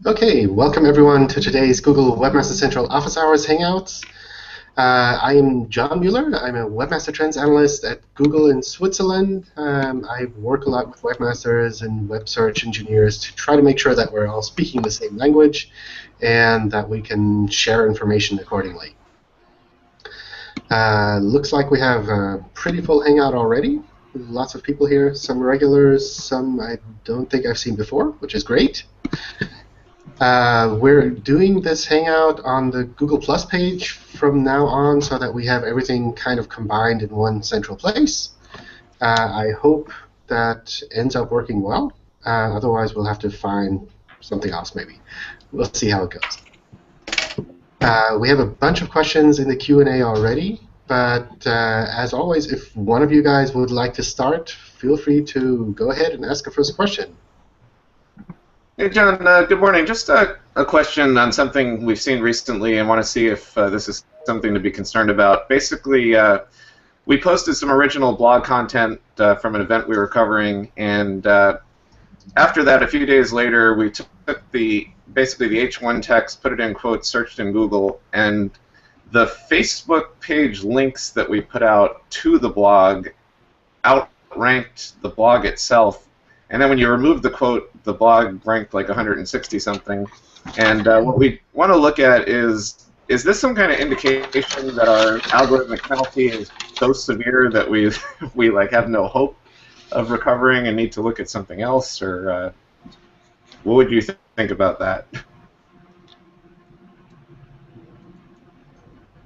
Okay, welcome everyone to today's Google Webmaster Central Office Hours Hangouts. I am John Mueller. I'm a Webmaster Trends Analyst at Google in Switzerland. I work a lot with webmasters and web search engineers to try to make sure that we're all speaking the same language and that we can share information accordingly. Looks like we have a pretty full Hangout already. Lots of people here, some regulars, some I don't think I've seen before, which is great. We're doing this Hangout on the Google Plus page from now on so that we have everything kind of combined in one central place. I hope that ends up working well. Otherwise, we'll have to find something else maybe. We'll see how it goes. We have a bunch of questions in the Q&A already, but as always, if one of you guys would like to start, feel free to go ahead and ask a first question. Hey, John, good morning. Just a question on something we've seen recently and want to see if this is something to be concerned about. Basically, we posted some original blog content from an event we were covering, and after that, a few days later, we took basically the H1 text, put it in quotes, searched in Google, and the Facebook page links that we put out to the blog outranked the blog itself. And then when you remove the quote, the blog ranked like 160 something. And what we want to look at is this some kind of indication that our algorithmic penalty is so severe that we like have no hope of recovering and need to look at something else, or what would you think about that?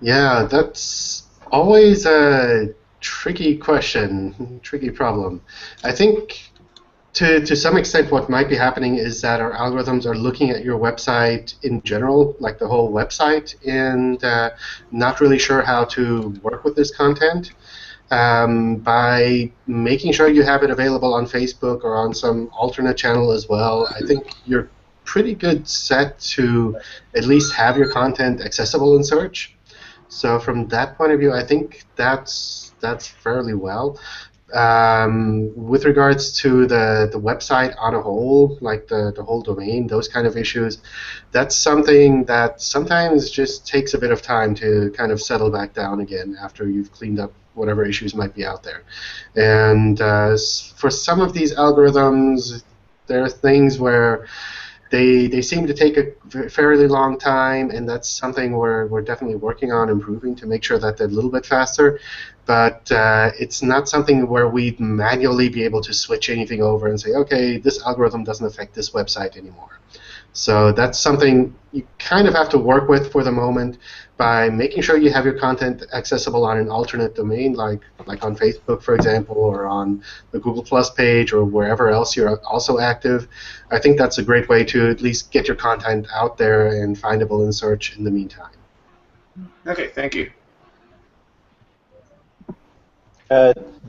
Yeah, that's always a tricky question, tricky problem. I think to some extent what might be happening is that our algorithms are looking at your website in general, like the whole website, and not really sure how to work with this content. By making sure you have it available on Facebook or on some alternate channel as well, I think you're pretty good set to at least have your content accessible in search. So from that point of view, I think that's fairly well. With regards to the website on a whole, like the whole domain, those kind of issues, that's something that sometimes just takes a bit of time to kind of settle back down again after you've cleaned up whatever issues might be out there. And for some of these algorithms, there are things where they seem to take a fairly long time, and that's something we're definitely working on improving to make sure that they're a little bit faster. But it's not something where we'd manually be able to switch anything over and say, okay, this algorithm doesn't affect this website anymore. So that's something you kind of have to work with for the moment by making sure you have your content accessible on an alternate domain, like on Facebook, for example, or on the Google Plus page, or wherever else you're also active. I think that's a great way to at least get your content out there and findable in search in the meantime. Okay, thank you.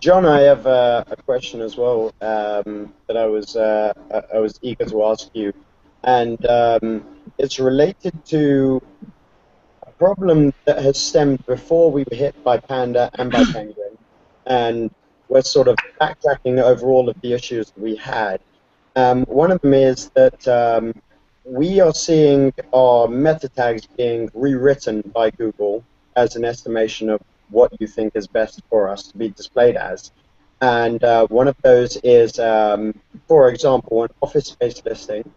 John, I have a question as well that I was eager to ask you, and it's related to a problem that has stemmed before we were hit by Panda and by Penguin, and we're sort of backtracking over all of the issues that we had. One of them is that we are seeing our meta tags being rewritten by Google as an estimation of what you think is best for us to be displayed as. And one of those is, for example, an office space listing.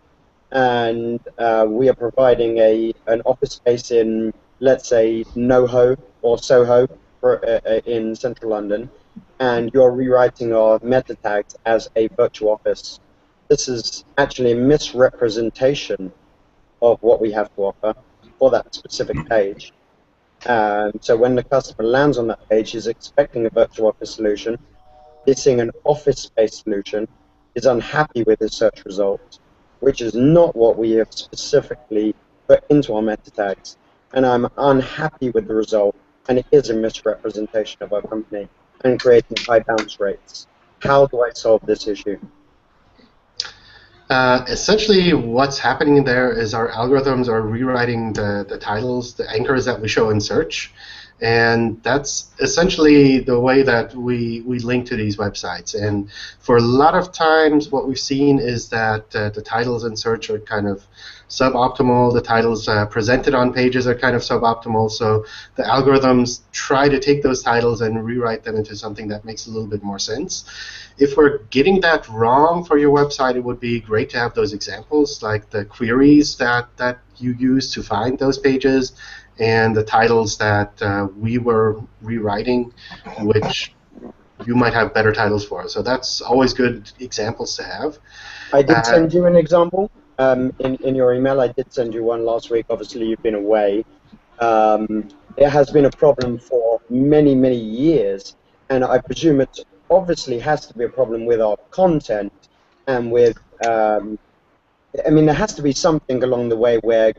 And we are providing an office space in, let's say, NoHo or Soho in central London. And you're rewriting our meta tags as a virtual office. This is actually a misrepresentation of what we have to offer for that specific page. So when the customer lands on that page, he's expecting a virtual office solution, is seeing an office space solution, is unhappy with his search results, which is not what we have specifically put into our meta tags. And I'm unhappy with the result, and it is a misrepresentation of our company and creating high bounce rates. How do I solve this issue? Essentially, what's happening there is our algorithms are rewriting the titles, the anchors that we show in search. And that's essentially the way that we link to these websites. And for a lot of times, what we've seen is that the titles in search are kind of suboptimal. The titles presented on pages are kind of suboptimal. So the algorithms try to take those titles and rewrite them into something that makes a little bit more sense. If we're getting that wrong for your website, it would be great to have those examples, like the queries that you use to find those pages, and the titles that we were rewriting, which you might have better titles for. So that's always good examples to have. I did send you an example in your email. I did send you one last week. Obviously, you've been away. It has been a problem for many, many years, and I presume it obviously has to be a problem with our content and with, I mean, there has to be something along the way where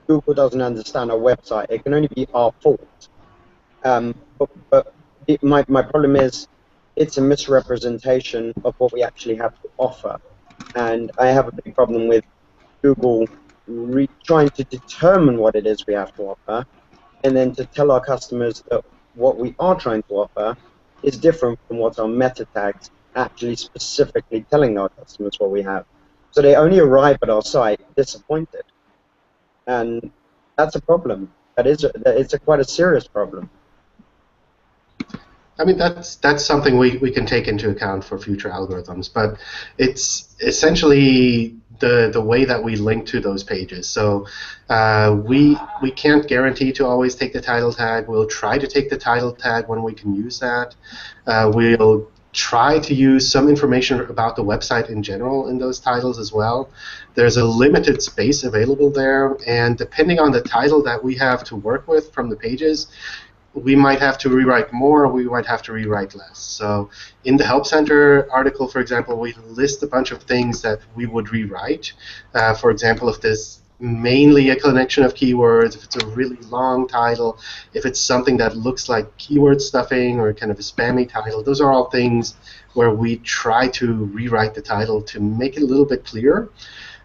Google doesn't understand our website. It can only be our fault. But my problem is it's a misrepresentation of what we actually have to offer. And I have a big problem with Google trying to determine what it is we have to offer, and then to tell our customers that what we are trying to offer is different from what our meta tags actually specifically telling our customers what we have. So they only arrive at our site disappointed. And that's a problem. It's quite a serious problem. I mean, that's something we can take into account for future algorithms, but it's essentially the way that we link to those pages. So we can't guarantee to always take the title tag. We'll try to take the title tag when we can use that. We'll try to use some information about the website in general in those titles as well. There's a limited space available there, and depending on the title that we have to work with from the pages, we might have to rewrite more, or we might have to rewrite less. So in the Help Center article, for example, we list a bunch of things that we would rewrite. For example, if there's mainly a collection of keywords, if it's a really long title, if it's something that looks like keyword stuffing or kind of a spammy title, those are all things where we try to rewrite the title to make it a little bit clearer.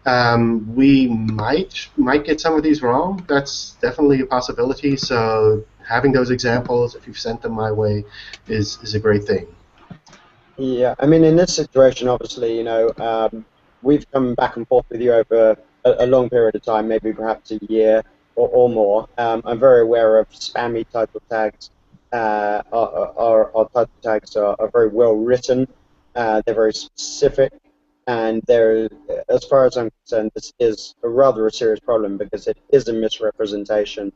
We might get some of these wrong. That's definitely a possibility. So having those examples, if you've sent them my way, is a great thing. Yeah, I mean, in this situation, obviously, you know, we've come back and forth with you over a long period of time, maybe perhaps a year or more. I'm very aware of spammy title tags. Our title tags are very well written. They're very specific. And there, as far as I'm concerned, this is a serious problem because it is a misrepresentation,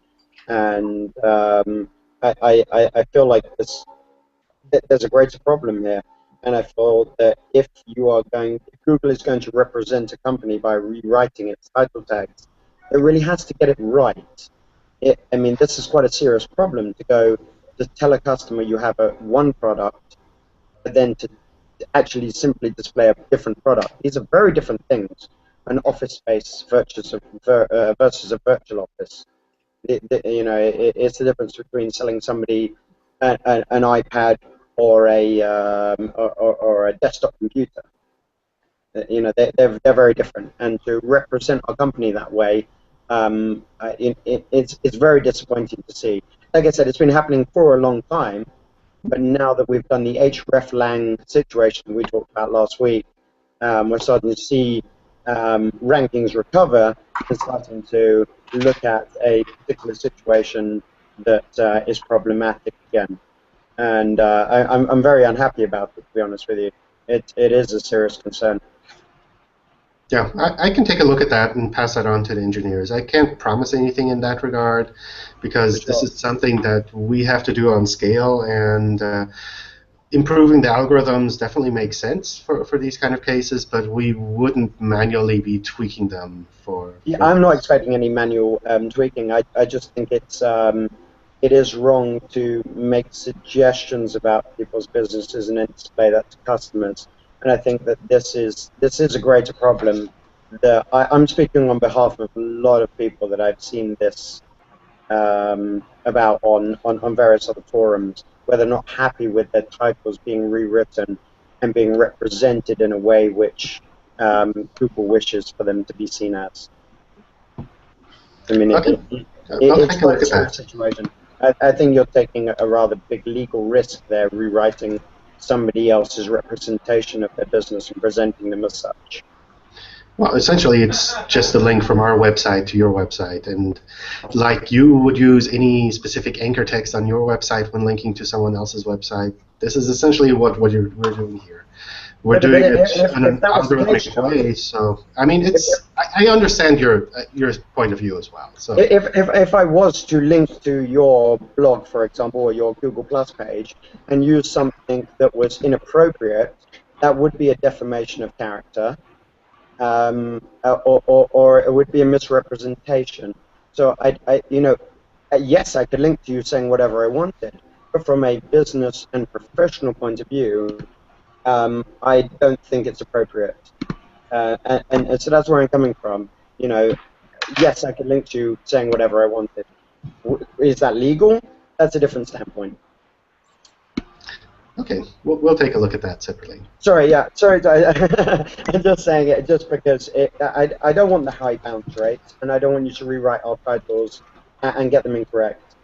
and I feel like there's a greater problem here. And I feel that if Google is going to represent a company by rewriting its title tags, it really has to get it right. I mean, this is quite a serious problem to tell a customer you have one product, but then to actually simply display a different product. These are very different things. An office space versus a virtual office. You know, it's the difference between selling somebody an iPad or a desktop computer. You know, they're very different, and to represent our company that way, it's very disappointing to see. Like I said, it's been happening for a long time, but now that we've done the hreflang situation we talked about last week, we're starting to see rankings recover and starting to look at a particular situation that is problematic again. And I'm very unhappy about it, to be honest with you. It is a serious concern. Yeah, I can take a look at that and pass that on to the engineers. I can't promise anything in that regard because this is something that we have to do on scale, and improving the algorithms definitely makes sense for these kind of cases, but we wouldn't manually be tweaking them for I'm not expecting any manual tweaking. I just think it is wrong to make suggestions about people's businesses and then display that to customers. And I think that this is a greater problem. I'm speaking on behalf of a lot of people that I've seen this about on various other forums, where they're not happy with their titles being rewritten and being represented in a way which Google wishes for them to be seen as. I mean, okay. it's quite a serious situation. I think you're taking a rather big legal risk there, rewriting somebody else's representation of their business and presenting them as such. Well, essentially, it's just a link from our website to your website, and like you would use any specific anchor text on your website when linking to someone else's website. This is essentially what we're doing here. We're doing it in an algorithmic way. So, I mean, I understand your point of view as well. So, if I was to link to your blog, for example, or your Google Plus page, and use something that was inappropriate, that would be a defamation of character. Or it would be a misrepresentation. So yes, I could link to you saying whatever I wanted, but from a business and professional point of view, I don't think it's appropriate. And so that's where I'm coming from. Yes, I could link to you saying whatever I wanted. Is that legal? That's a different standpoint. Okay, we'll take a look at that separately. Sorry, I'm just saying it just because I don't want the high bounce rates, and I don't want you to rewrite our titles and get them incorrect,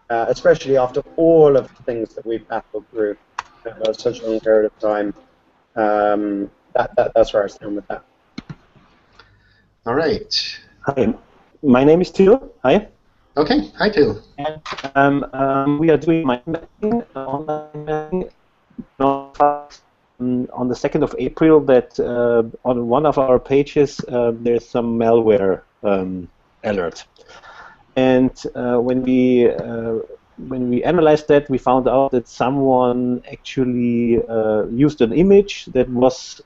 especially after all of the things that we've battled through over such a long period of time. That's where I stand with that. All right. Hi, my name is Till. Hi. Okay, hi Till. And we are doing mind mapping, online mapping. On the 2nd of April, that on one of our pages there's some malware alert, and when we analyzed that, we found out that someone actually used an image that was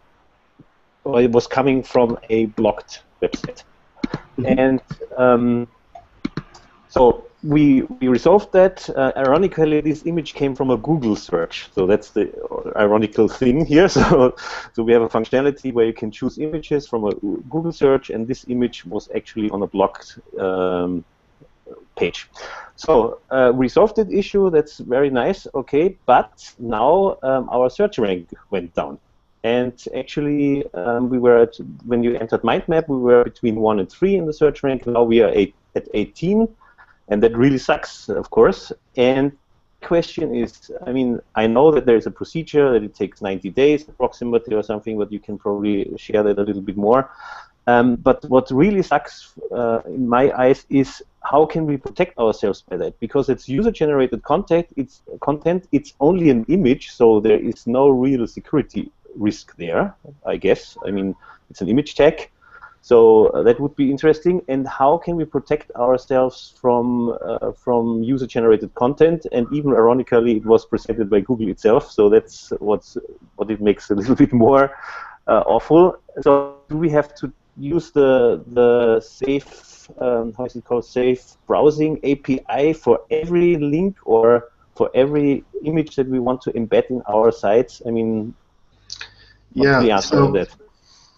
coming from a blocked website, and so we resolved that. Ironically, this image came from a Google search, so that's the ironical thing here. So we have a functionality where you can choose images from a Google search, and this image was actually on a blocked page. So we solved that issue. That's very nice. Okay, but now our search rank went down. And actually, we were when you entered MindMap, we were between 1 and 3 in the search rank. Now we are at 18. And that really sucks, of course. And the question is, I mean, I know that there is a procedure that it takes 90 days approximately or something, but you can probably share that a little bit more. But what really sucks in my eyes is how can we protect ourselves by that? Because it's user-generated content. It's only an image, so there is no real security risk there, I guess. I mean, it's an image tag. So that would be interesting. And how can we protect ourselves from user-generated content? And even ironically, it was presented by Google itself. So that's what it makes a little bit more awful. So do we have to use the safe how is it called, safe browsing API for every link or for every image that we want to embed in our sites? I mean, what's the answer to that?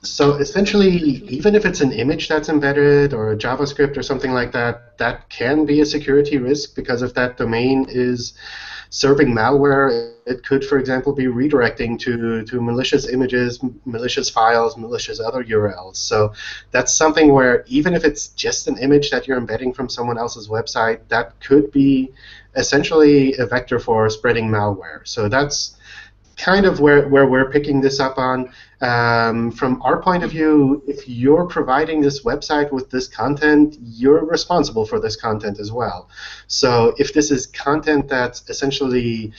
So essentially, even if it's an image that's embedded or a JavaScript or something like that, that can be a security risk, because if that domain is serving malware, it could, for example, be redirecting to malicious images, malicious files, malicious other URLs. So that's something where even if it's just an image that you're embedding from someone else's website, that could be essentially a vector for spreading malware. So that's kind of where we're picking this up on. From our point of view, if you're providing this website with this content, you're responsible for this content as well. So if this is content that's essentially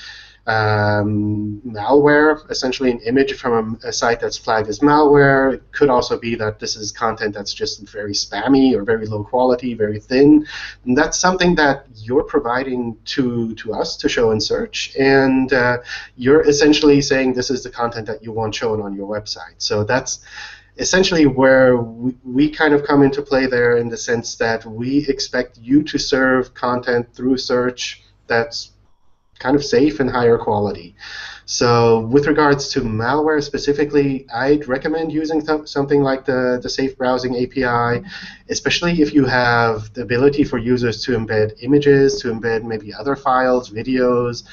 malware, essentially an image from a site that's flagged as malware, it could also be that this is content that's just very spammy or very low quality, very thin. And that's something that you're providing to us to show in search, and you're essentially saying this is the content that you want shown on your website. So that's essentially where we kind of come into play there, in the sense that we expect you to serve content through search that's kind of safe and higher quality. So with regards to malware specifically, I'd recommend using something like the Safe Browsing API, especially if you have the ability for users to embed images, to embed maybe other files, videos,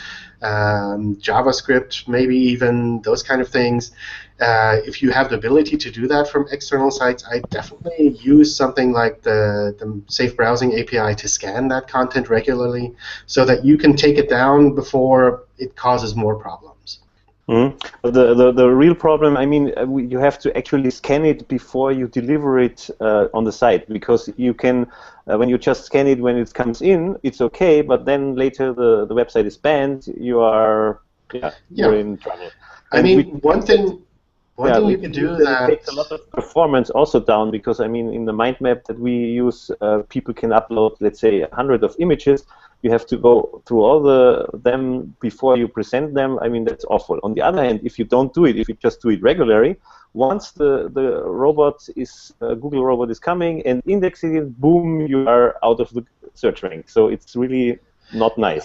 JavaScript, maybe even those kind of things. If you have the ability to do that from external sites, I definitely use something like the Safe Browsing API to scan that content regularly so that you can take it down before it causes more problems. The real problem, I mean, you have to actually scan it before you deliver it on the site, because you can, when you just scan it when it comes in, it's okay, but then later the website is banned, you're in trouble. I mean, one thing you can do that it takes a lot of performance also down, because I mean, in the mind map that we use, people can upload, let's say, 100 of images. You have to go through all them before you present them. I mean, that's awful. On the other hand, if you don't do it, if you just do it regularly, once the robot is Google robot is coming and indexing it, boom, you are out of the search rank. So it's really not nice.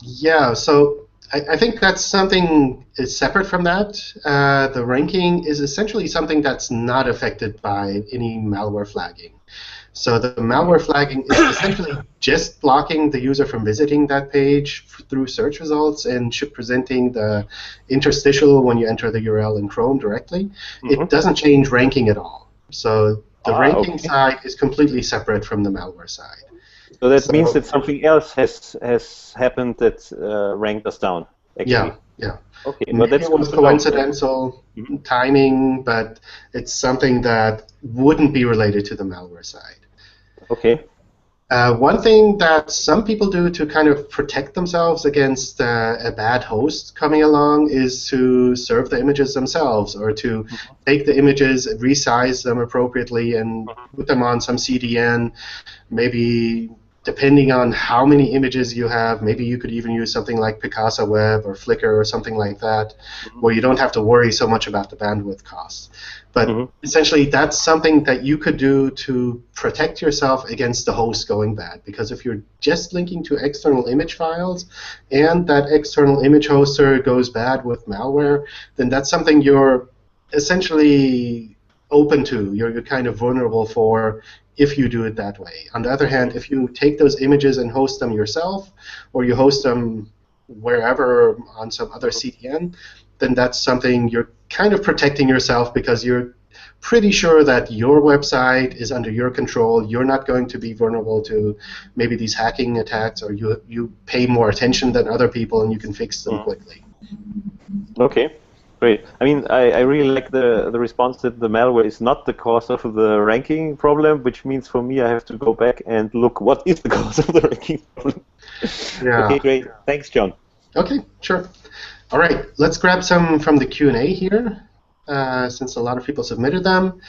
Yeah. So I think that's something is separate from that. The ranking is essentially something that's not affected by any malware flagging. So the malware flagging is essentially just blocking the user from visiting that page through search results and presenting the interstitial when you enter the URL in Chrome directly. It doesn't change ranking at all. So the ranking side is completely separate from the malware side. So that means that something else has happened that ranked us down, actually. Yeah. Okay, but that's coincidental timing, but it's something that wouldn't be related to the malware side. Okay. One thing that some people do to kind of protect themselves against a bad host coming along is to serve the images themselves, or to take the images, resize them appropriately, and put them on some CDN, maybe. Depending on how many images you have, maybe you could even use something like Picasa Web or Flickr or something like that, where you don't have to worry so much about the bandwidth costs. But essentially, that's something that you could do to protect yourself against the host going bad. Because if you're just linking to external image files and that external image hoster goes bad with malware, then that's something you're essentially open to. You're kind of vulnerable for if you do it that way. On the other hand, if you take those images and host them yourself, or you host them wherever on some other CDN, then that's something you're kind of protecting yourself, because you're pretty sure that your website is under your control. You're not going to be vulnerable to maybe these hacking attacks, or you pay more attention than other people and you can fix them quickly. Okay. Great. I mean, I really like the response that the malware is not the cause of the ranking problem, which means for me I have to go back and look what is the cause of the ranking problem. Yeah. Okay, great. Thanks, John. Okay, sure. All right, let's grab some from the Q&A here, since a lot of people submitted them.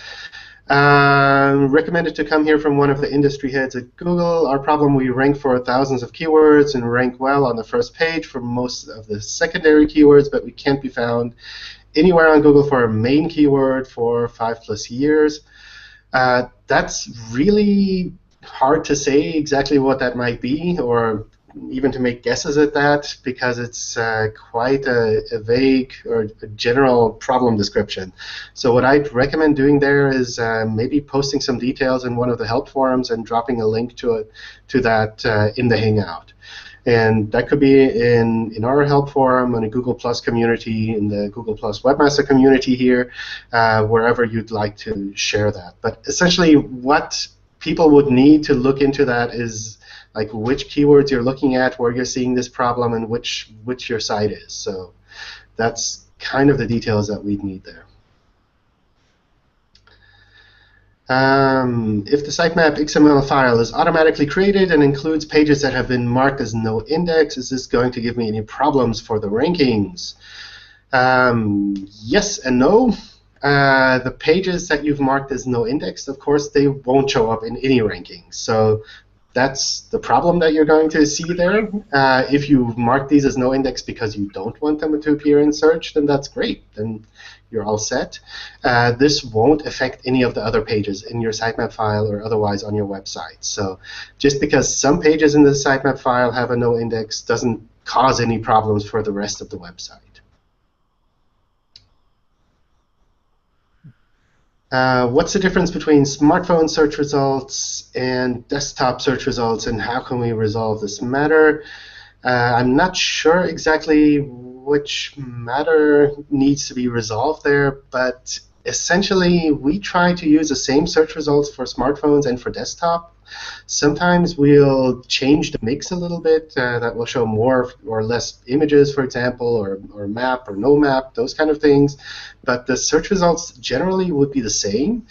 Recommended to come here from one of the industry heads at Google. Our problem, we rank for thousands of keywords and rank well on the first page for most of the secondary keywords, but we can't be found anywhere on Google for a main keyword for 5+ years. That's really hard to say exactly what that might be, or even to make guesses at that, because it's quite a vague or a general problem description. So what I'd recommend doing there is maybe posting some details in one of the help forums and dropping a link to that in the Hangout. And that could be in our help forum, in a Google Plus community, in the Google Plus Webmaster community here, wherever you'd like to share that. But essentially what people would need to look into that is like which keywords you're looking at, where you're seeing this problem, and which your site is. So that's kind of the details that we'd need there. If the sitemap XML file is automatically created and includes pages that have been marked as no index, is this going to give me any problems for the rankings? Yes and no. The pages that you've marked as no index, of course, they won't show up in any rankings. So that's the problem that you're going to see there. If you mark these as no index because you don't want them to appear in search, then that's great. Then you're all set. This won't affect any of the other pages in your sitemap file or otherwise on your website. So just because some pages in the sitemap file have a no index doesn't cause any problems for the rest of the website. What's the difference between smartphone search results and desktop search results, and how can we resolve this matter? I'm not sure exactly which matter needs to be resolved there, but essentially we try to use the same search results for smartphones and for desktop. Sometimes we'll change the mix a little bit, that will show more or less images, for example, or map or no map, those kind of things, but the search results generally would be the same.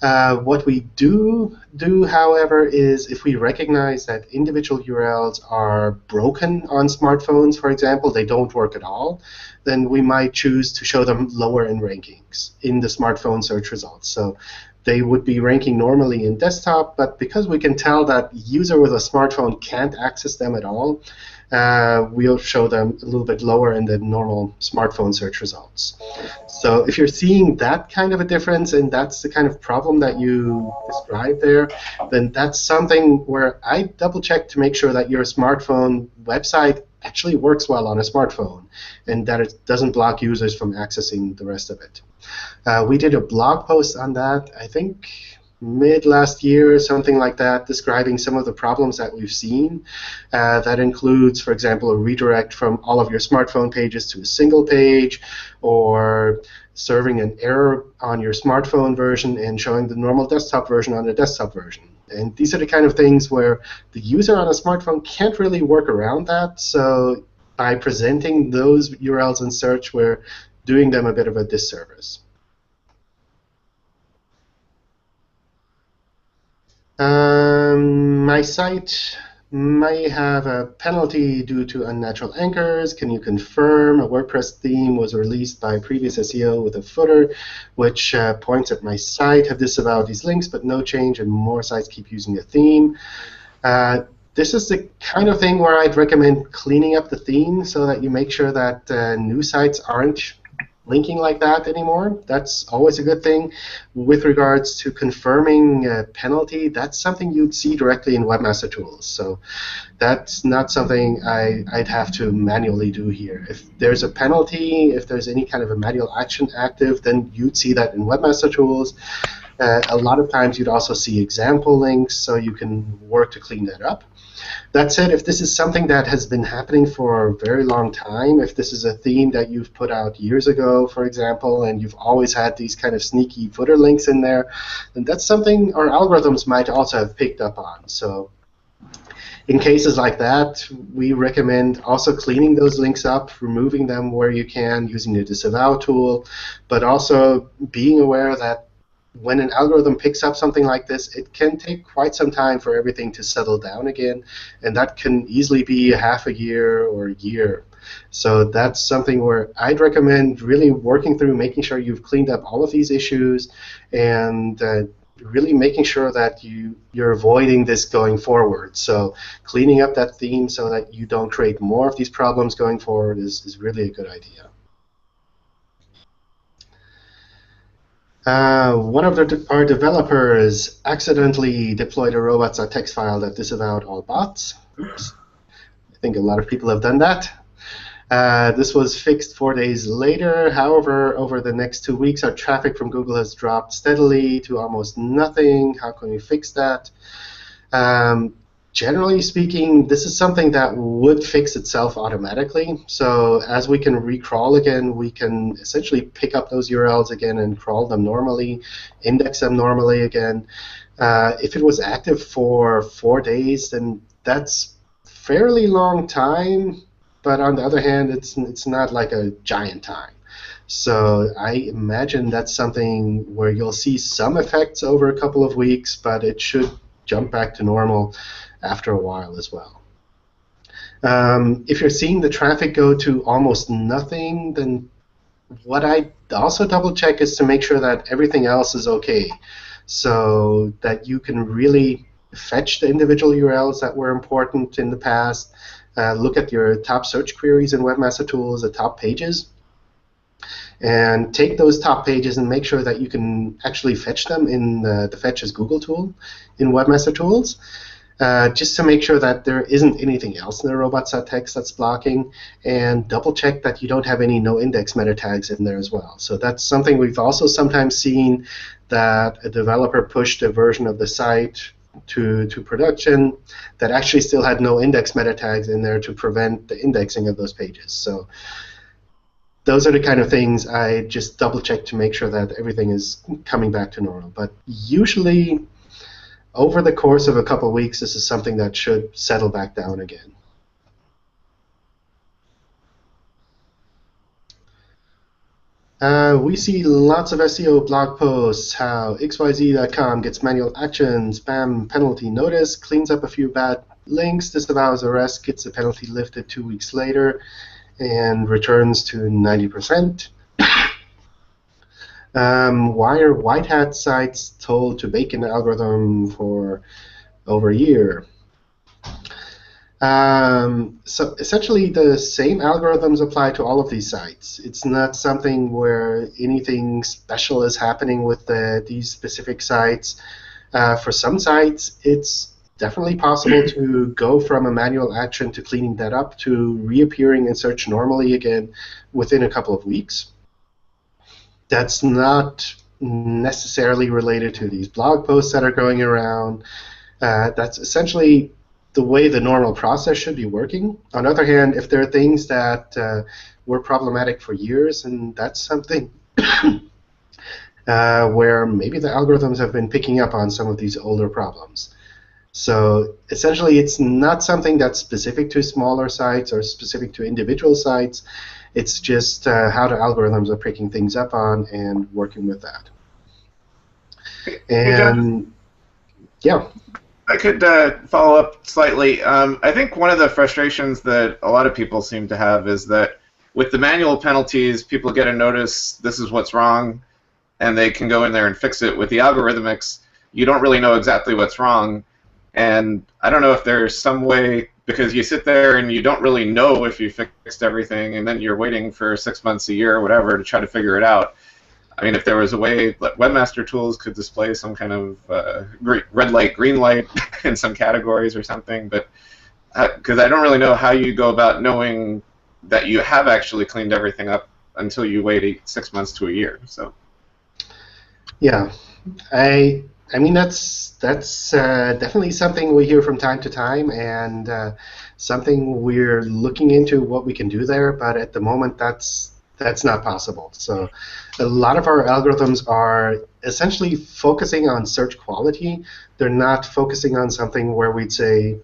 What we do, however, is if we recognize that individual URLs are broken on smartphones, for example, they don't work at all, then we might choose to show them lower in rankings in the smartphone search results. So they would be ranking normally in desktop, but because we can tell that user with a smartphone can't access them at all, we'll show them a little bit lower in the normal smartphone search results. So if you're seeing that kind of a difference, and that's the kind of problem that you described there, then that's something where I double-check to make sure that your smartphone website actually works well on a smartphone, and that it doesn't block users from accessing the rest of it. We did a blog post on that, I think, mid last year, something like that, describing some of the problems that we've seen. That includes, for example, a redirect from all of your smartphone pages to a single page, or serving an error on your smartphone version and showing the normal desktop version on the desktop version. And these are the kind of things where the user on a smartphone can't really work around that. So by presenting those URLs in search, we're doing them a bit of a disservice. My site may have a penalty due to unnatural anchors. Can you confirm a WordPress theme was released by previous SEO with a footer which points at my site? Have disavowed these links, but no change, and more sites keep using the theme. This is the kind of thing where I'd recommend cleaning up the theme so that you make sure that new sites aren't linking like that anymore. That's always a good thing. With regards to confirming a penalty, that's something you'd see directly in Webmaster Tools. So that's not something I'd have to manually do here. If there's a penalty, if there's any kind of a manual action active, then you'd see that in Webmaster Tools. A lot of times you'd also see example links, so you can work to clean that up. That said, if this is something that has been happening for a very long time, if this is a theme that you've put out years ago, for example, and you've always had these kind of sneaky footer links in there, then that's something our algorithms might also have picked up on. So in cases like that, we recommend also cleaning those links up, removing them where you can using the disavow tool, but also being aware that when an algorithm picks up something like this, it can take quite some time for everything to settle down again, and that can easily be half a year or a year. So that's something where I'd recommend really working through, making sure you've cleaned up all of these issues, and really making sure that you're avoiding this going forward. So cleaning up that theme so that you don't create more of these problems going forward is really a good idea. One of our developers accidentally deployed a robots.txt file that disavowed all bots. Oops. I think a lot of people have done that. This was fixed 4 days later. However, over the next 2 weeks, our traffic from Google has dropped steadily to almost nothing. How can we fix that? Generally speaking, this is something that would fix itself automatically. So as we can recrawl again, we can essentially pick up those URLs again and crawl them normally, index them normally again. If it was active for 4 days, then that's fairly long time. But on the other hand, it's not like a giant time. So I imagine that's something where you'll see some effects over a couple of weeks, but it should jump back to normal after a while as well. If you're seeing the traffic go to almost nothing, then what I also double check is to make sure that everything else is okay, so that you can really fetch the individual URLs that were important in the past, look at your top search queries in Webmaster Tools, the top pages, and take those top pages and make sure that you can actually fetch them in the Fetch as Google tool in Webmaster Tools. Just to make sure that there isn't anything else in the robots.txt that's blocking, and double check that you don't have any no-index meta tags in there as well. So that's something we've also sometimes seen, that a developer pushed a version of the site to production that actually still had no index meta tags in there to prevent the indexing of those pages. So those are the kind of things I just double check to make sure that everything is coming back to normal. But usually, over the course of a couple of weeks, this is something that should settle back down again. We see lots of SEO blog posts, how xyz.com gets manual action, spam penalty notice, cleans up a few bad links, disavows arrest, gets the penalty lifted 2 weeks later, and returns to 90%. Why are white hat sites told to bake an algorithm for over a year? So essentially, the same algorithms apply to all of these sites. It's not something where anything special is happening with these specific sites. For some sites, it's definitely possible to go from a manual action to cleaning that up to reappearing in search normally again within a couple of weeks. That's not necessarily related to these blog posts that are going around. That's essentially the way the normal process should be working. On the other hand, if there are things that were problematic for years, and that's something where maybe the algorithms have been picking up on some of these older problems. So essentially, it's not something that's specific to smaller sites or specific to individual sites. It's just how the algorithms are picking things up on and working with that. And yeah. I could follow up slightly. I think one of the frustrations that a lot of people seem to have is that with the manual penalties, people get a notice, this is what's wrong, and they can go in there and fix it. With the algorithmics, you don't really know exactly what's wrong, and I don't know if there's some way, because you sit there and you don't really know if you fixed everything, and then you're waiting for 6 months, a year, or whatever to try to figure it out. I mean, if there was a way that Webmaster tools could display some kind of red light, green light in some categories or something, but because I don't really know how you go about knowing that you have actually cleaned everything up until you wait 6 months to a year. So. Yeah, I mean that's definitely something we hear from time to time, and something we're looking into what we can do there. But at the moment, that's not possible. So a lot of our algorithms are essentially focusing on search quality. They're not focusing on something where we'd say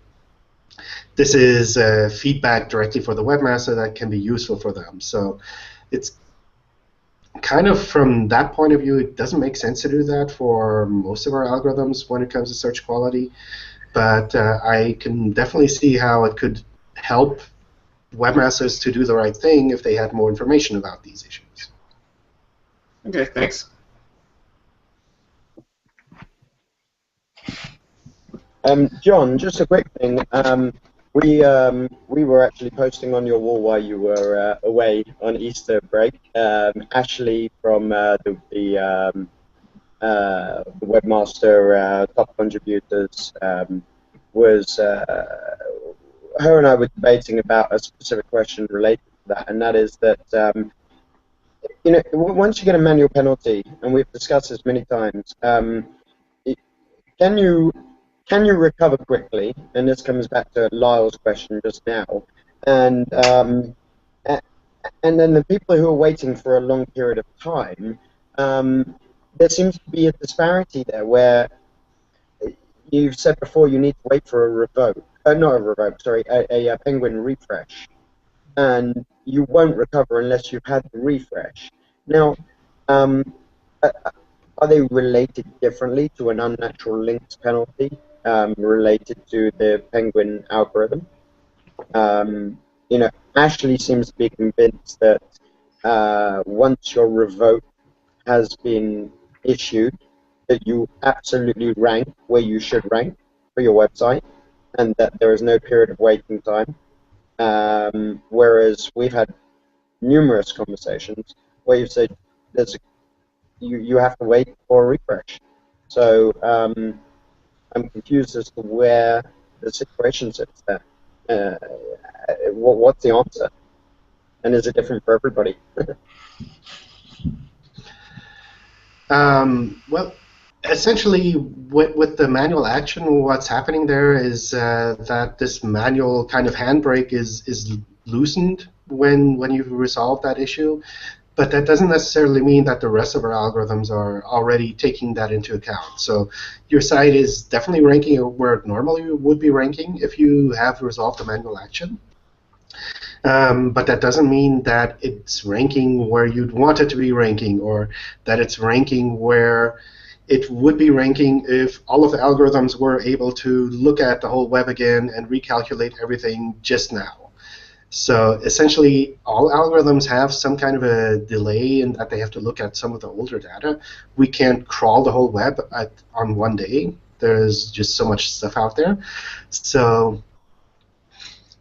this is feedback directly for the webmaster that can be useful for them. So it's kind of from that point of view, it doesn't make sense to do that for most of our algorithms when it comes to search quality. But I can definitely see how it could help webmasters to do the right thing if they had more information about these issues. Okay, thanks. John, just a quick thing. We were actually posting on your wall while you were away on Easter break. Ashley from the Webmaster top contributors was. Her and I were debating about a specific question related to that, and that is that you know, once you get a manual penalty, and we've discussed this many times, can you recover quickly? And this comes back to Lyle's question just now, and then the people who are waiting for a long period of time, there seems to be a disparity there where you've said before you need to wait for a revoke. Not a revoke, sorry, a Penguin refresh, and you won't recover unless you've had the refresh. Now, are they related differently to an unnatural links penalty related to the Penguin algorithm? You know, Ashley seems to be convinced that once your revoke has been issued, that you absolutely rank where you should rank for your website, and that there is no period of waiting time. Whereas we've had numerous conversations where you've said you have to wait for a refresh. So I'm confused as to where the situation sits there. What's the answer? And is it different for everybody? Well, essentially, with the manual action, what's happening there is that this manual kind of handbrake is loosened when you've resolved that issue, but that doesn't necessarily mean that the rest of our algorithms are already taking that into account. So your site is definitely ranking where it normally would be ranking if you have resolved a manual action. But that doesn't mean that it's ranking where you'd want it to be ranking, or that it's ranking where it would be ranking if all of the algorithms were able to look at the whole web again and recalculate everything just now. So essentially, all algorithms have some kind of a delay in that they have to look at some of the older data. We can't crawl the whole web on one day. There's just so much stuff out there. So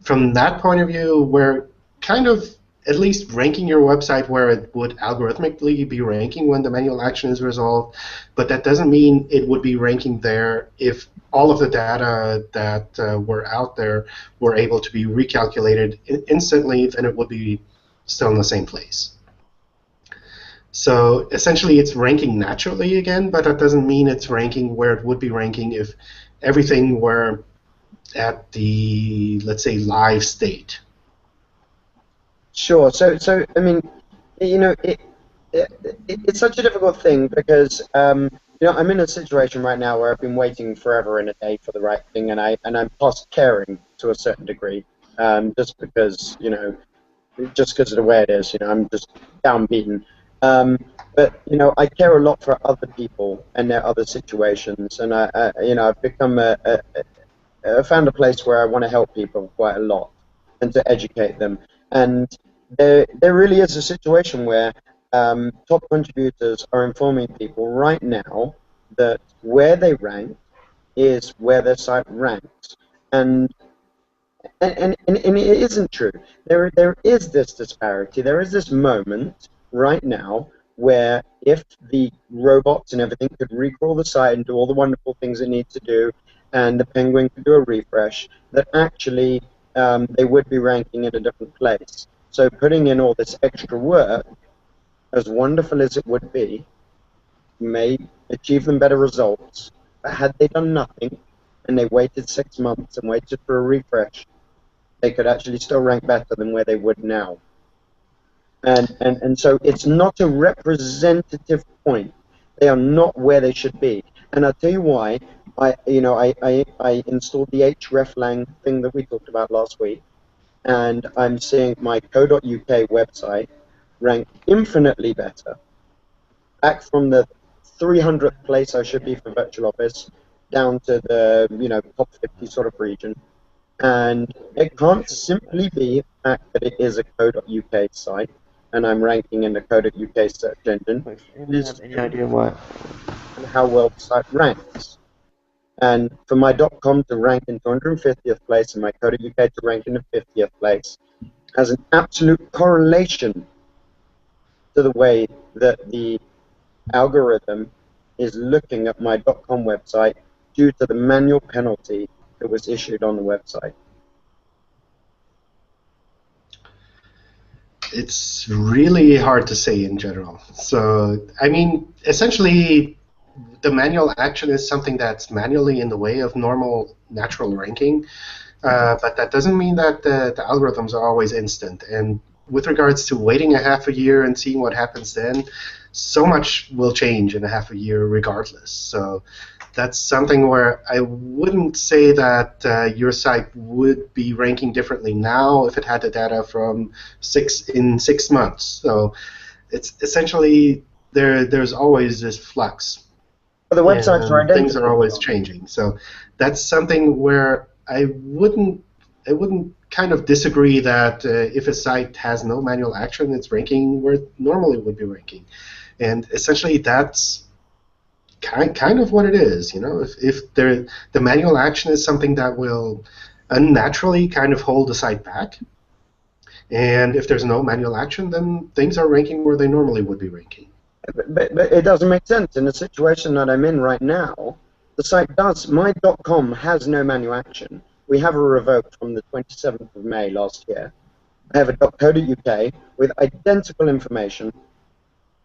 from that point of view, we're kind of at least ranking your website where it would algorithmically be ranking when the manual action is resolved, but that doesn't mean it would be ranking there if all of the data that were out there were able to be recalculated instantly, then it would be still in the same place. So essentially it's ranking naturally again, but that doesn't mean it's ranking where it would be ranking if everything were at the, let's say, live state. Sure. So I mean, it's such a difficult thing because I'm in a situation right now where I've been waiting forever and a day for the right thing, and I'm past caring to a certain degree, just because of the way it is. I'm just downbeaten. But I care a lot for other people and their other situations, and I've become found a place where I want to help people quite a lot and to educate them. And there really is a situation where top contributors are informing people right now that where they rank is where their site ranks, and it isn't true. There is this disparity. There is this moment right now where if the robots and everything could recrawl the site and do all the wonderful things it needs to do, and the Penguin could do a refresh, that actually they would be ranking in a different place. So putting in all this extra work, as wonderful as it would be, may achieve them better results. But had they done nothing, and they waited 6 months and waited for a refresh, they could actually still rank better than where they would now. And so it's not a representative point. They are not where they should be. And I'll tell you why. I installed the hreflang thing that we talked about last week, and I'm seeing my co.uk website rank infinitely better, back from the 300th place I should be for VirtualOffice down to the top 50 sort of region. And it can't simply be the fact that it is a co.uk site and I'm ranking in the co.uk search engine. Do you have any idea why? And how well the site ranks. And for my .com to rank in 250th place and my co.uk to rank in the 50th place has an absolute correlation to the way that the algorithm is looking at my .com website due to the manual penalty that was issued on the website. It's really hard to say in general. So, I mean, essentially, the manual action is something that's manually in the way of normal natural ranking, but that doesn't mean that the algorithms are always instant. And with regards to waiting a half a year and seeing what happens then, so much will change in a half a year regardless. So that's something where I wouldn't say that your site would be ranking differently now if it had the data from 6 months. So it's essentially there's always this flux. But the websites are identical. Things are always changing. So that's something where I wouldn't kind of disagree that if a site has no manual action, it's ranking where it normally would be ranking. And essentially that's kind of what it is. If the manual action is something that will unnaturally kind of hold the site back, and if there's no manual action, then things are ranking where they normally would be ranking. But it doesn't make sense. In the situation that I'm in right now, the site does. My .com has no manual action. We have a revoke from the 27th of May last year. I have a .co.uk with identical information,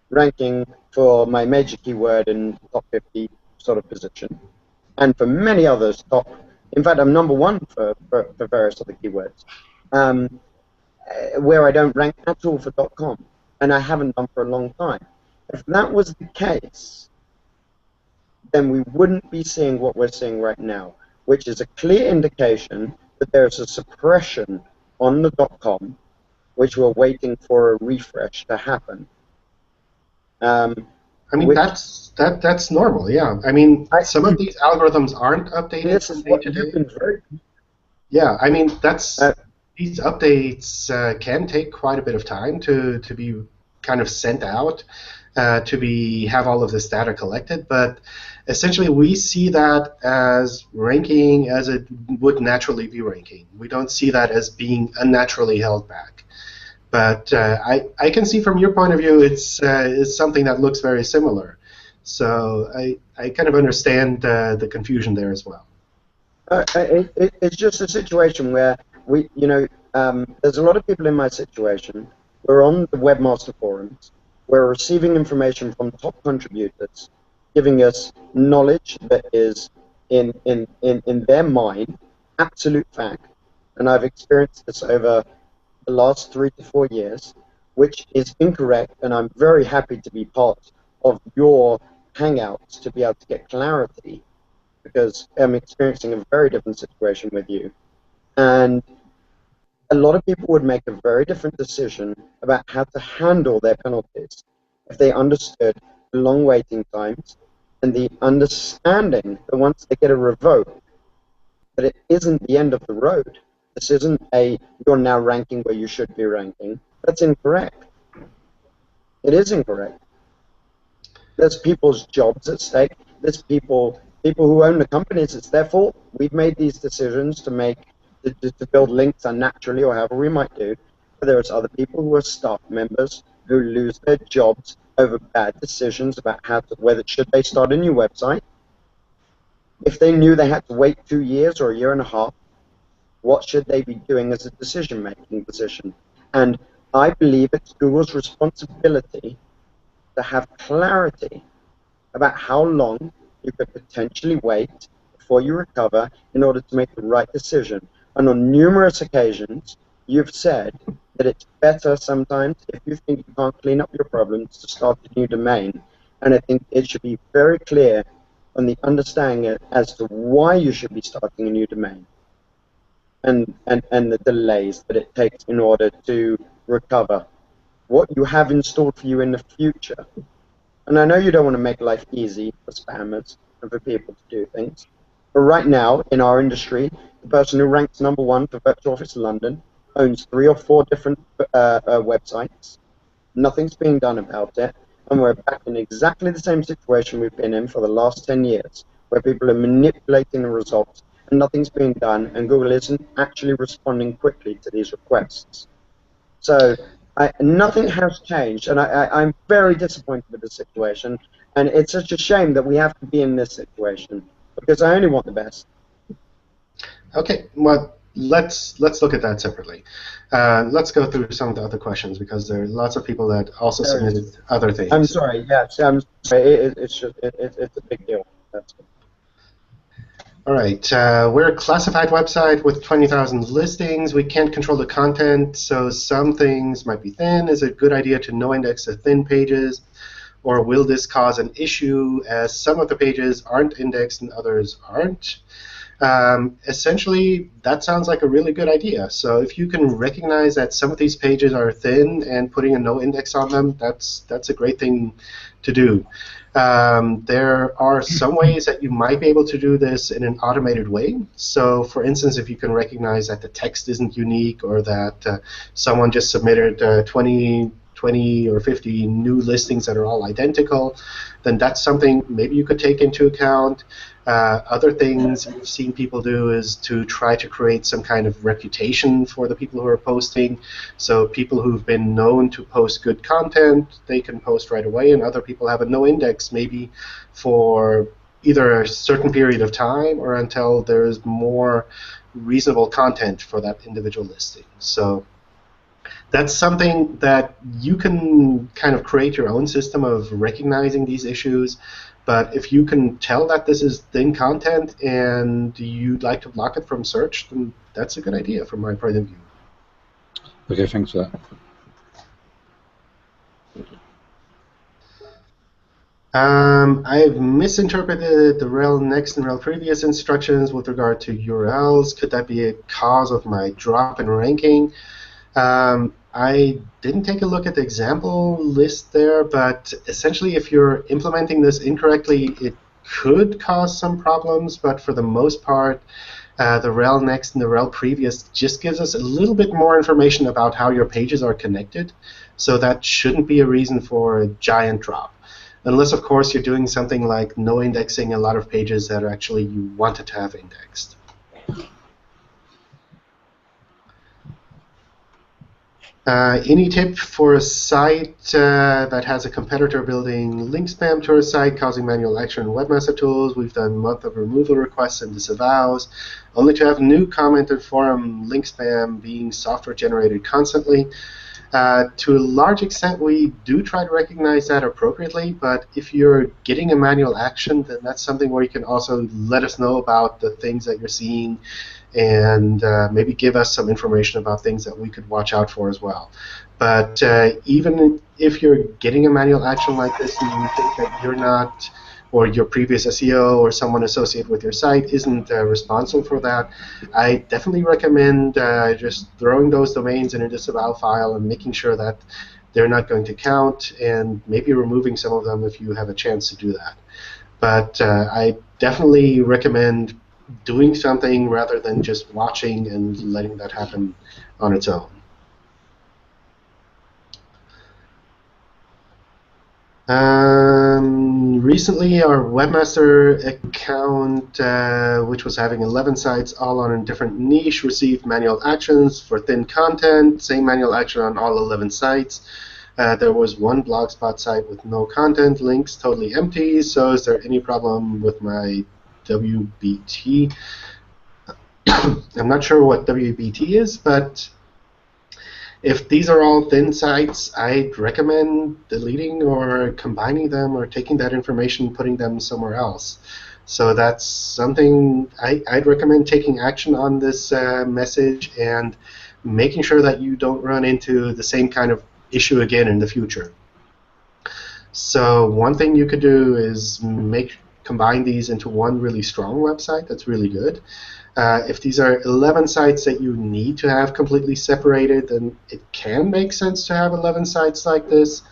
ranking for my major keyword in top 50 sort of position, and for many others top. In fact, I'm #1 for various other keywords. where I don't rank at all for .com, and I haven't done for a long time. If that was the case, then we wouldn't be seeing what we're seeing right now, which is a clear indication that there's a suppression on the .com, which we're waiting for a refresh to happen. I mean, that's normal, yeah. I mean, some of these algorithms aren't updated this is what you've been very. Yeah, I mean, these updates can take quite a bit of time to be kind of sent out, to have all of this data collected. But essentially, we see that as ranking as it would naturally be ranking. We don't see that as being unnaturally held back. But I can see from your point of view, it's something that looks very similar. So I kind of understand the confusion there as well. It's just a situation where there's a lot of people in my situation. We're on the Webmaster forums. We're receiving information from top contributors, giving us knowledge that is in their mind absolute fact. And I've experienced this over the last 3 to 4 years, which is incorrect. And I'm very happy to be part of your Hangouts to be able to get clarity, because I'm experiencing a very different situation with you. And a lot of people would make a very different decision about how to handle their penalties if they understood the long waiting times and the understanding that once they get a revoke, that it isn't the end of the road. This isn't you're now ranking where you should be ranking. That's incorrect. It is incorrect. There's people's jobs at stake. There's people who own the companies. It's their fault. We've made these decisions to build links unnaturally, or however we might do. But there's other people who are staff members who lose their jobs over bad decisions about whether should they start a new website. If they knew they had to wait 2 years or a year and a half, what should they be doing as a decision-making position? And I believe it's Google's responsibility to have clarity about how long you could potentially wait before you recover in order to make the right decision. And on numerous occasions, you've said that it's better sometimes, if you think you can't clean up your problems, to start a new domain. And I think it should be very clear on the understanding as to why you should be starting a new domain, and the delays that it takes in order to recover what you have installed for you in the future. And I know you don't want to make life easy for spammers and for people to do things, but right now in our industry, the person who ranks #1 for Virtual Office London owns 3 or 4 different websites. Nothing's being done about it, and we're back in exactly the same situation we've been in for the last 10 years, where people are manipulating the results and nothing's being done, and Google isn't actually responding quickly to these requests. So nothing has changed, and I'm very disappointed with the situation, and it's such a shame that we have to be in this situation, because I only want the best. Okay, well, let's look at that separately. Let's go through some of the other questions, because there are lots of people that also submitted other things. I'm sorry, yes, I'm sorry, it's a big deal. That's it. All right, we're a classified website with 20,000 listings. We can't control the content, so some things might be thin. Is it a good idea to no index the thin pages, or will this cause an issue as some of the pages aren't indexed and others aren't? Essentially, that sounds like a really good idea. So if you can recognize that some of these pages are thin and putting a no index on them, that's a great thing to do. There are some ways that you might be able to do this in an automated way. So, for instance, if you can recognize that the text isn't unique, or that someone just submitted 20 or 50 new listings that are all identical, then that's something maybe you could take into account. Other things we've seen people do is to try to create some kind of reputation for the people who are posting. So people who've been known to post good content, they can post right away, and other people have a no index maybe for either a certain period of time or until there's more reasonable content for that individual listing. So that's something that you can kind of create your own system of recognizing these issues. But if you can tell that this is thin content and you'd like to block it from search, then that's a good idea from my point of view. Okay, thanks for that. I've misinterpreted the rel next and rel previous instructions with regard to URLs. Could that be a cause of my drop in ranking? I didn't take a look at the example list there, but essentially if you're implementing this incorrectly, it could cause some problems, but for the most part, the rel next and the rel previous just gives us a little bit more information about how your pages are connected, so that shouldn't be a reason for a giant drop. Unless, of course, you're doing something like no indexing a lot of pages that actually you wanted to have indexed. Any tip for a site that has a competitor building link spam to our site, causing manual action in Webmaster Tools? We've done month of removal requests and disavows, only to have new commented forum link spam being software generated constantly. To a large extent, we do try to recognize that appropriately, but if you're getting a manual action, then that's something where you can also let us know about the things that you're seeing and maybe give us some information about things that we could watch out for as well. But even if you're getting a manual action like this and you think that you're not, or your previous SEO or someone associated with your site isn't responsible for that, I definitely recommend just throwing those domains in a disavow file and making sure that they're not going to count, and maybe removing some of them if you have a chance to do that. But I definitely recommend doing something rather than just watching and letting that happen on its own. Recently, our Webmaster account, which was having 11 sites all on a different niche, received manual actions for thin content, same manual action on all 11 sites. There was one Blogspot site with no content, links totally empty, so is there any problem with my WBT? I'm not sure what WBT is, but if these are all thin sites, I'd recommend deleting or combining them or taking that information, putting them somewhere else. So that's something I'd recommend taking action on this message and making sure that you don't run into the same kind of issue again in the future. So one thing you could do is combine these into one really strong website that's really good. If these are 11 sites that you need to have completely separated, then it can make sense to have 11 sites like this.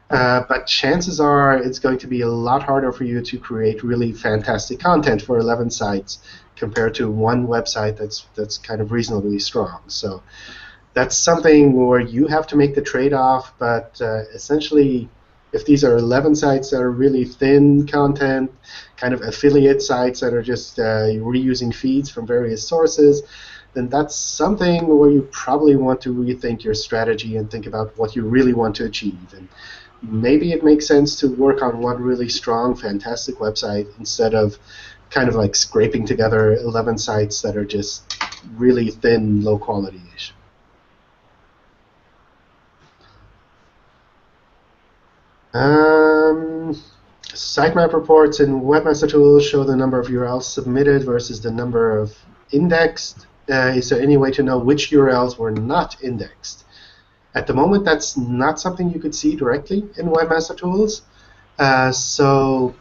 But chances are it's going to be a lot harder for you to create really fantastic content for 11 sites compared to one website that's kind of reasonably strong. So that's something where you have to make the trade-off, but essentially, if these are 11 sites that are really thin content, kind of affiliate sites that are just reusing feeds from various sources, then that's something where you probably want to rethink your strategy and think about what you really want to achieve. And maybe it makes sense to work on one really strong, fantastic website instead of kind of like scraping together 11 sites that are just really thin, low quality-ish. Sitemap reports in Webmaster Tools show the number of URLs submitted versus the number of indexed. Is there any way to know which URLs were not indexed? At the moment, that's not something you could see directly in Webmaster Tools. And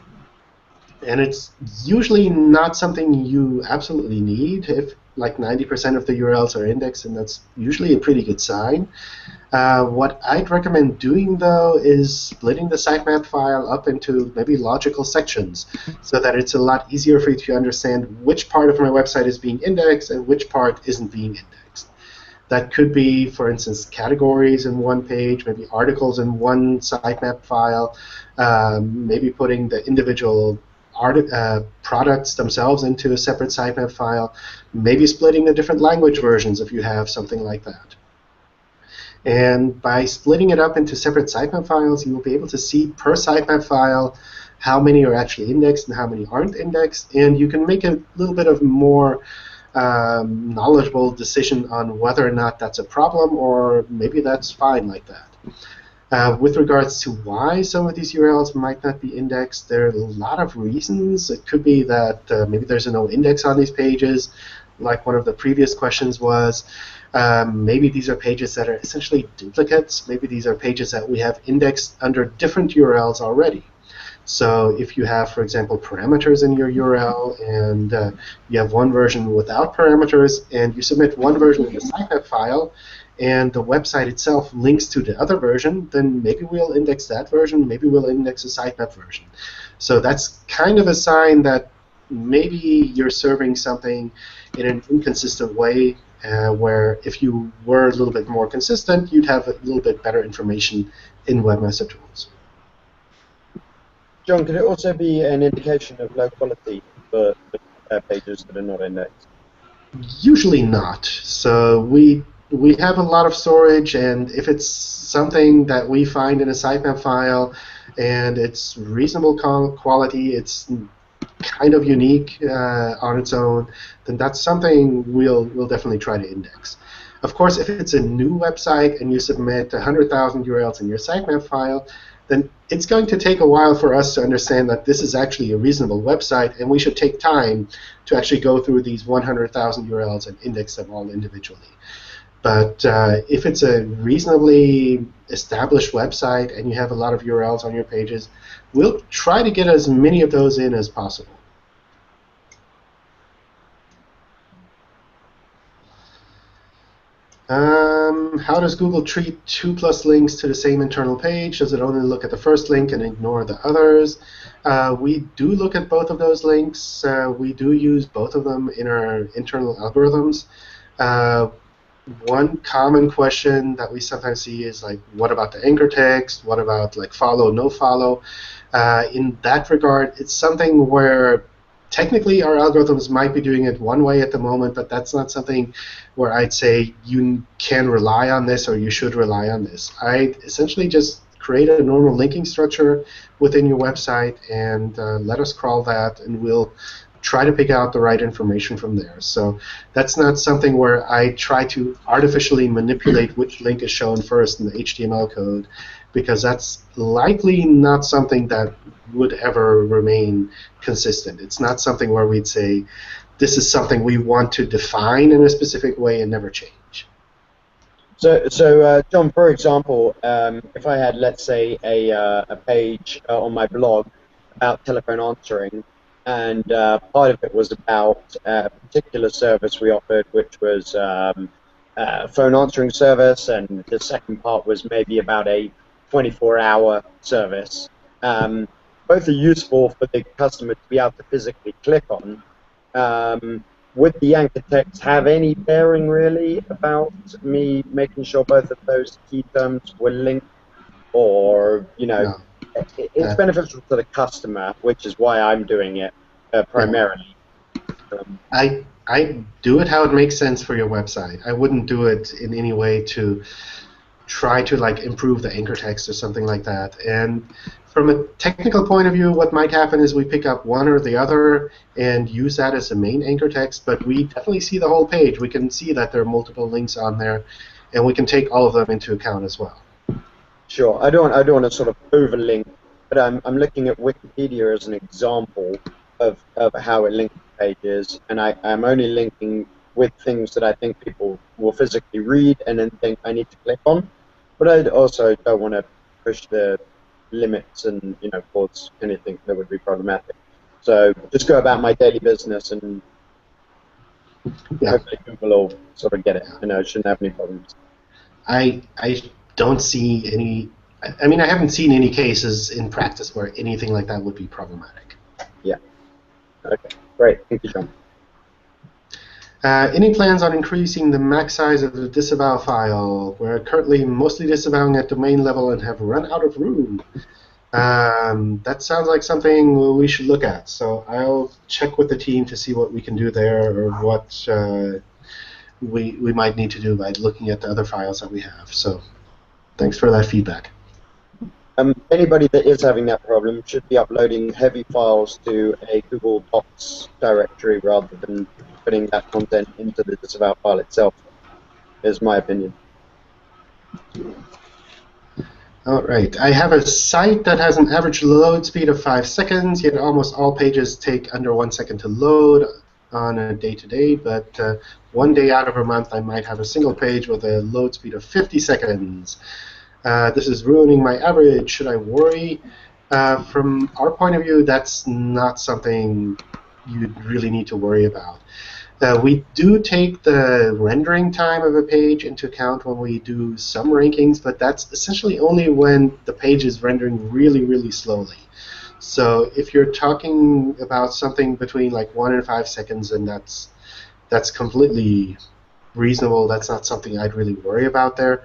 it's usually not something you absolutely need. If like 90% of the URLs are indexed, and that's usually a pretty good sign. What I'd recommend doing, though, is splitting the sitemap file up into maybe logical sections so that it's a lot easier for you to understand which part of my website is being indexed and which part isn't being indexed. That could be, for instance, categories in one page, maybe articles in one sitemap file, maybe putting the individual products themselves into a separate sitemap file, maybe splitting the different language versions if you have something like that. And by splitting it up into separate sitemap files, you will be able to see per sitemap file how many are actually indexed and how many aren't indexed, and you can make a little bit of more knowledgeable decision on whether or not that's a problem, or maybe that's fine like that. With regards to why some of these URLs might not be indexed, there are a lot of reasons. It could be that maybe there's no index on these pages. like one of the previous questions was, maybe these are pages that are essentially duplicates. Maybe these are pages that we have indexed under different URLs already. So if you have, for example, parameters in your URL and you have one version without parameters and you submit one version in the sitemap file and the website itself links to the other version, then maybe we'll index that version, maybe we'll index a sitemap version. So that's kind of a sign that maybe you're serving something in an inconsistent way, where if you were a little bit more consistent, you'd have a little bit better information in Webmaster Tools. John, could it also be an indication of low quality for pages that are not indexed? Usually not. So we have a lot of storage, and if it's something that we find in a sitemap file and it's reasonable quality, it's kind of unique on its own, then that's something we'll definitely try to index. Of course, if it's a new website and you submit 100,000 URLs in your sitemap file, then it's going to take a while for us to understand that this is actually a reasonable website, and we should take time to actually go through these 100,000 URLs and index them all individually. But if it's a reasonably established website and you have a lot of URLs on your pages, we'll try to get as many of those in as possible. How does Google treat 2+ links to the same internal page? Does it only look at the first link and ignore the others? We do look at both of those links. We do use both of them in our internal algorithms. One common question that we sometimes see is like, what about the anchor text? What about like follow, no follow? In that regard, it's something where technically our algorithms might be doing it one way at the moment, but that's not something where I'd say you can rely on this or you should rely on this. I'd essentially just create a normal linking structure within your website and let us crawl that, and we'll try to pick out the right information from there. So that's not something where I try to artificially manipulate which link is shown first in the HTML code, because that's likely not something that would ever remain consistent. It's not something where we'd say, this is something we want to define in a specific way and never change. So John, for example, if I had, let's say, a page on my blog about telephone answering, and part of it was about a particular service we offered, which was phone answering service, and the second part was maybe about a 24-hour service. Both are useful for the customer to be able to physically click on. Would the anchor text have any bearing, really, about me making sure both of those key terms were linked? Or, you know, no. It's beneficial to the customer, which is why I'm doing it primarily. I do it how it makes sense for your website. I wouldn't do it in any way to try to like improve the anchor text or something like that. And from a technical point of view, what might happen is we pick up one or the other and use that as a main anchor text, but we definitely see the whole page. We can see that there are multiple links on there, and we can take all of them into account as well. Sure. I don't want to sort of overlink, but I'm looking at Wikipedia as an example of how it links pages, and I'm only linking with things that I think people will physically read and then think I need to click on. But I also don't want to push the limits and, you know, cause anything that would be problematic. So just go about my daily business, and hopefully Google will sort of get it. You know, it shouldn't have any problems. I don't see any. I mean, I haven't seen any cases in practice where anything like that would be problematic. Yeah. Okay. Great. Thank you, John. Any plans on increasing the max size of the disavow file? We're currently mostly disavowing at domain level and have run out of room. That sounds like something we should look at. So I'll check with the team to see what we can do there, or what we might need to do by looking at the other files that we have. So thanks for that feedback. Anybody that is having that problem should be uploading heavy files to a Google Docs directory rather than putting that content into the disavow file itself, is my opinion. All right. I have a site that has an average load speed of 5 seconds, yet almost all pages take under 1 second to load. on a day-to-day, but one day out of a month I might have a single page with a load speed of 50 seconds. This is ruining my average. Should I worry? From our point of view, that's not something you really need to worry about. We do take the rendering time of a page into account when we do some rankings, but that's essentially only when the page is rendering really, really slowly. So if you're talking about something between like 1 and 5 seconds, then that's completely reasonable. That's not something I'd really worry about there.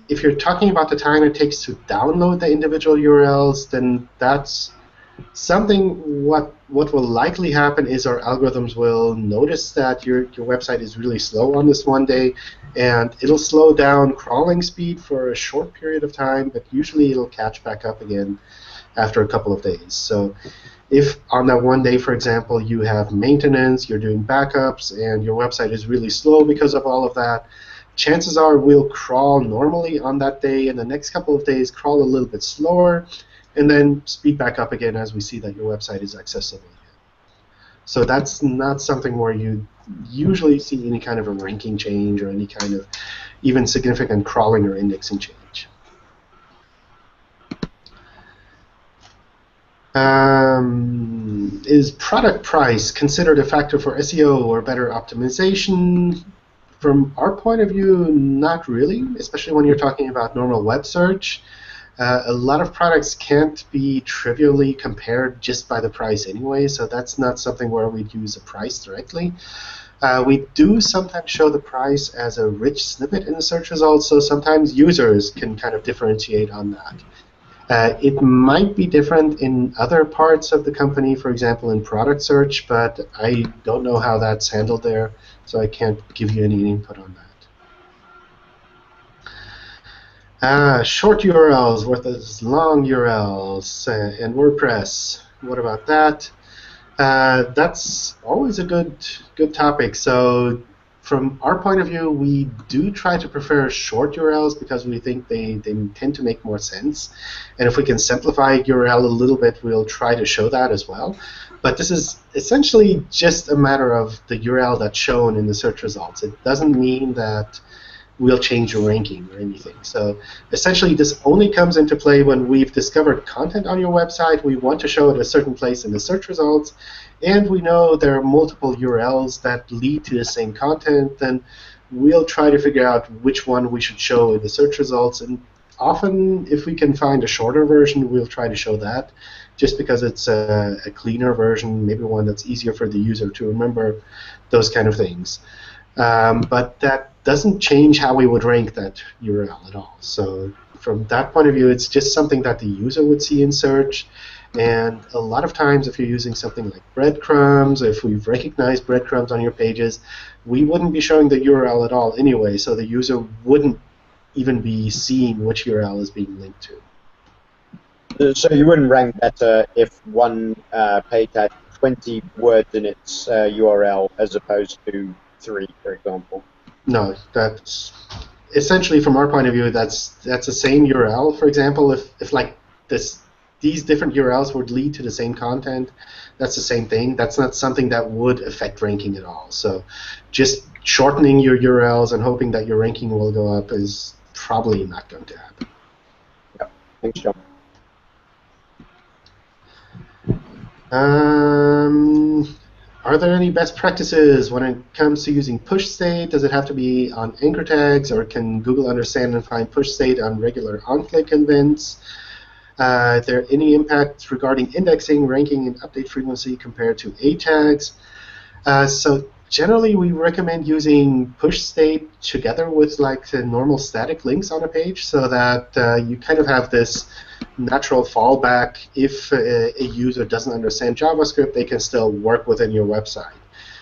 If you're talking about the time it takes to download the individual URLs, then that's something. What will likely happen is our algorithms will notice that your website is really slow on this one day, and it'll slow down crawling speed for a short period of time, but usually it'll catch back up again after a couple of days. So if on that one day, for example, you have maintenance, you're doing backups, and your website is really slow because of all of that, chances are we'll crawl normally on that day, and the next couple of days crawl a little bit slower, and then speed back up again as we see that your website is accessible again. So that's not something where you usually see any kind of a ranking change or any kind of even significant crawling or indexing change. Is product price considered a factor for SEO or better optimization? From our point of view, not really, especially when you're talking about normal web search. A lot of products can't be trivially compared just by the price anyway, so that's not something where we'd use a price directly. We do sometimes show the price as a rich snippet in the search results, so sometimes users can kind of differentiate on that. It might be different in other parts of the company, for example, in product search, but I don't know how that's handled there, so I can't give you any input on that. Short URLs versus long URLs and WordPress. What about that? That's always a good topic. So from our point of view, we do try to prefer short URLs because we think they tend to make more sense. And if we can simplify URL a little bit, we'll try to show that as well. But this is essentially just a matter of the URL that's shown in the search results. It doesn't mean that we'll change your ranking or anything. So essentially, this only comes into play when we've discovered content on your website. We want to show it a certain place in the search results, and we know there are multiple URLs that lead to the same content. Then we'll try to figure out which one we should show in the search results. And often, if we can find a shorter version, we'll try to show that, just because it's a cleaner version, maybe one that's easier for the user to remember, those kind of things. But that doesn't change how we would rank that URL at all. So from that point of view, it's just something that the user would see in search. And a lot of times, if you're using something like breadcrumbs, if we've recognized breadcrumbs on your pages, we wouldn't be showing the URL at all anyway, so the user wouldn't even be seeing which URL is being linked to. So you wouldn't rank better if one page had 20 words in its URL as opposed to 3, for example? No, that's essentially, from our point of view, that's the same URL. For example, if like these different URLs would lead to the same content, that's the same thing. That's not something that would affect ranking at all. So just shortening your URLs and hoping that your ranking will go up is probably not going to happen. Yeah. Thanks, John. Are there any best practices when it comes to using push state? Does it have to be on anchor tags, or can Google understand and find push state on regular on-click events? Are there any impacts regarding indexing, ranking, and update frequency compared to A tags? So generally, we recommend using push state together with like the normal static links on a page, so that you kind of have this natural fallback. If a user doesn't understand JavaScript, they can still work within your website.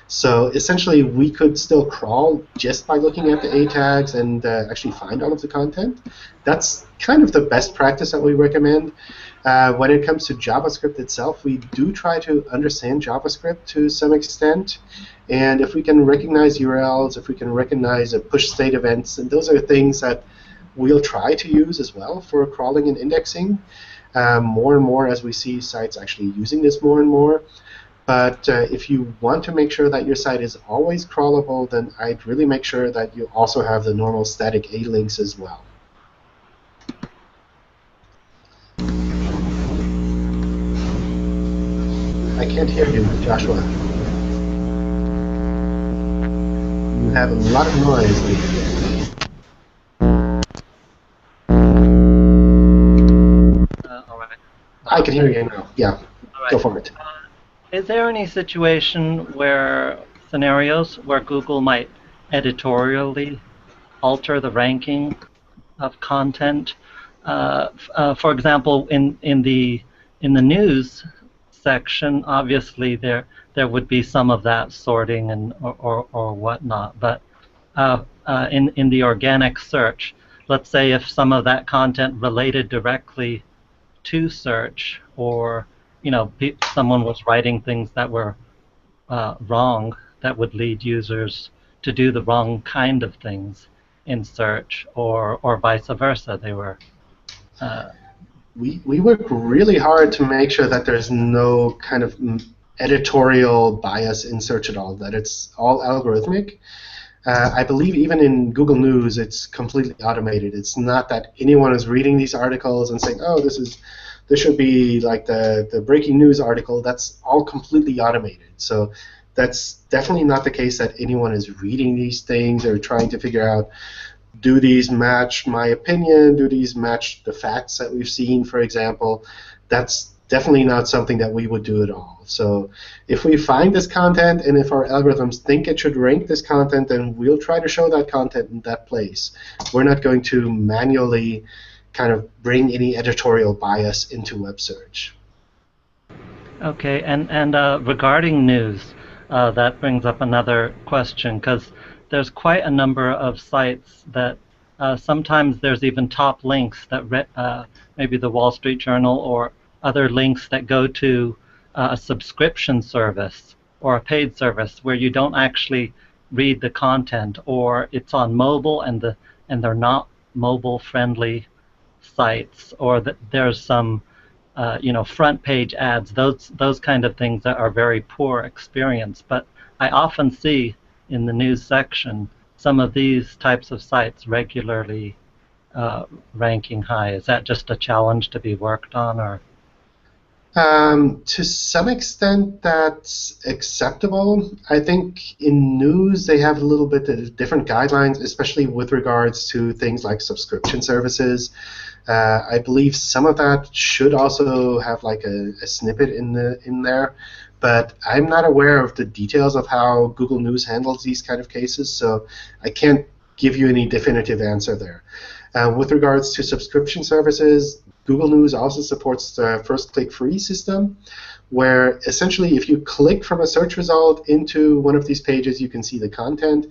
So essentially, we could still crawl just by looking at the A tags and actually find all of the content. That's kind of the best practice that we recommend. When it comes to JavaScript itself, we do try to understand JavaScript to some extent. And if we can recognize URLs, if we can recognize push state events, and those are things that we'll try to use as well for crawling and indexing more and more as we see sites actually using this more and more. But if you want to make sure that your site is always crawlable, then I'd really make sure that you also have the normal static A-links as well. I can't hear you, Joshua. You have a lot of noise. All right. I can hear you now. Yeah, All right. go for it. Is there any situation where scenarios where Google might editorially alter the ranking of content? For example, in the news section, obviously there would be some of that sorting and or whatnot. But in the organic search, let's say if some of that content related directly to search, or someone was writing things that were wrong, that would lead users to do the wrong kind of things in search, or vice versa. They were. We work really hard to make sure that there's no kind of editorial bias in search at all, that it's all algorithmic. I believe even in Google News, it's completely automated. It's not that anyone is reading these articles and saying, oh, this should be like the breaking news article. That's all completely automated. So that's definitely not the case that anyone is reading these things or trying to figure out, do these match my opinion? Do these match the facts that we've seen, for example? That's definitely not something that we would do at all. So if we find this content and if our algorithms think it should rank this content, then we'll try to show that content in that place. We're not going to manually kind of bring any editorial bias into web search. Okay, and regarding news, that brings up another question, because there's quite a number of sites that sometimes there's even top links that maybe the Wall Street Journal or other links that go to a subscription service or a paid service where you don't actually read the content, or it's on mobile and they're not mobile friendly sites, or that there's some front page ads, those kind of things that are very poor experience. But I often see in the news section some of these types of sites regularly ranking high. Is that just a challenge to be worked on, or? To some extent, that's acceptable. I think in news they have a little bit of different guidelines, especially with regards to things like subscription services. I believe some of that should also have like a snippet in there, but I'm not aware of the details of how Google News handles these kind of cases, so I can't give you any definitive answer there. With regards to subscription services, Google News also supports the first click free system, where essentially if you click from a search result into one of these pages, you can see the content.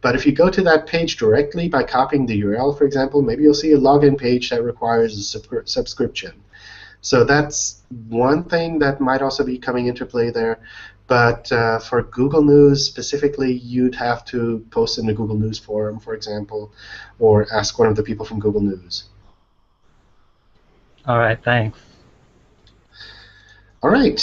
But if you go to that page directly by copying the URL, for example, maybe you'll see a login page that requires a subscription. So that's one thing that might also be coming into play there. But for Google News specifically, you'd have to post in the Google News forum, for example, or ask one of the people from Google News. All right, thanks. All right,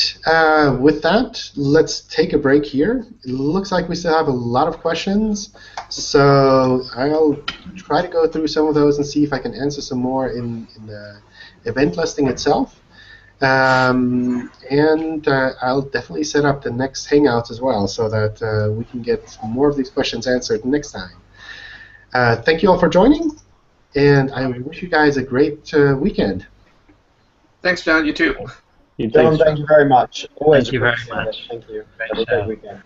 with that, let's take a break here. It looks like we still have a lot of questions, so I'll try to go through some of those and see if I can answer some more in the event listing itself. And I'll definitely set up the next Hangout as well so that we can get more of these questions answered next time. Thank you all for joining, and I wish you guys a great weekend. Thanks, John. You too. John, thank you very much. Always Thank you very much. Thank you. Have a great weekend.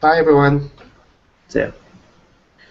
Bye, everyone. See ya.